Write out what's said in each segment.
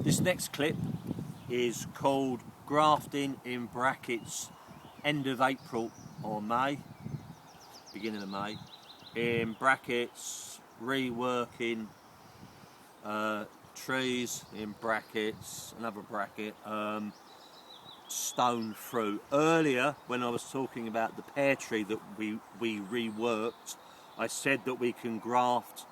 This next clip is called grafting in brackets end of April or May, beginning of May, in brackets reworking trees, in brackets, another bracket, stone fruit. Earlier when I was talking about the pear tree that we reworked, I said that we can graft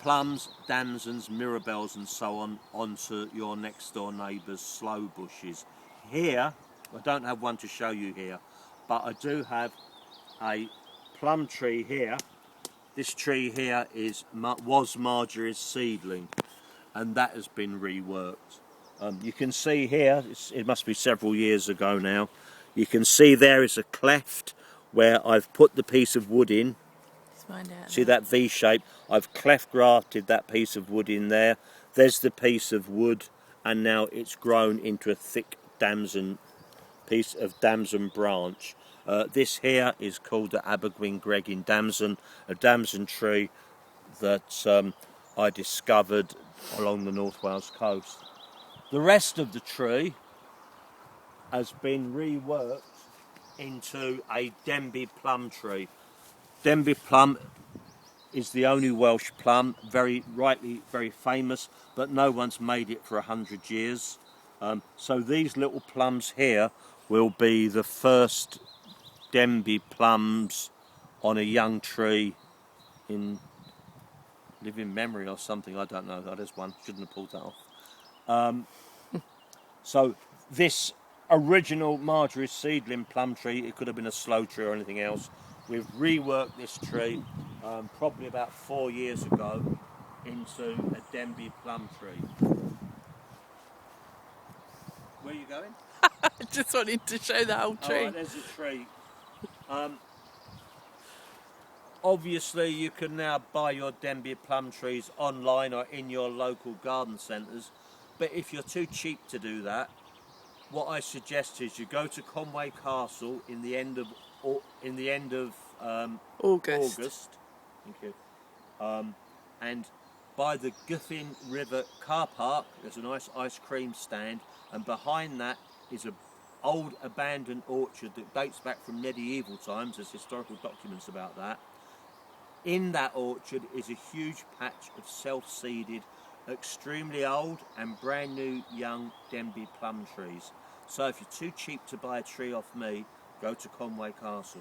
plums, damsons, mirabelles and so on onto your next door neighbour's sloe bushes. Here, I don't have one to show you here, but I do have a plum tree here. This tree here was Marjorie's seedling, and that has been reworked. You can see here, it must be several years ago now, you can see there is a cleft where I've put the piece of wood in. See that V shape? I've cleft grafted that piece of wood in there. There's the piece of wood, and now it's grown into a thick piece of damson branch. This here is called the Abergwyn Gregin damson, a damson tree that I discovered along the North Wales coast. The rest of the tree has been reworked into a Denbigh plum tree. Denbigh plum is the only Welsh plum, very famous, but no one's made it for 100 years. So these little plums here will be the first Denbigh plums on a young tree in living memory or something, I don't know. That is one, shouldn't have pulled that off. So this original Marjorie's seedling plum tree, it could have been a sloe tree or anything else. We've reworked this tree probably about 4 years ago into a Denbigh plum tree. Where are you going? I just wanted to show the whole tree. Oh, right, there's a tree. Obviously you can now buy your Denbigh plum trees online or in your local garden centres, but if you're too cheap to do that, what I suggest is you go to Conway Castle in the end of August. Thank you. And by the Guffin River car park, there's a nice ice cream stand, and behind that is an old abandoned orchard that dates back from medieval times. There's historical documents about that. In that orchard is a huge patch of self-seeded, extremely old and brand new young Denbigh plum trees. So if you're too cheap to buy a tree off me, go to Conway Castle.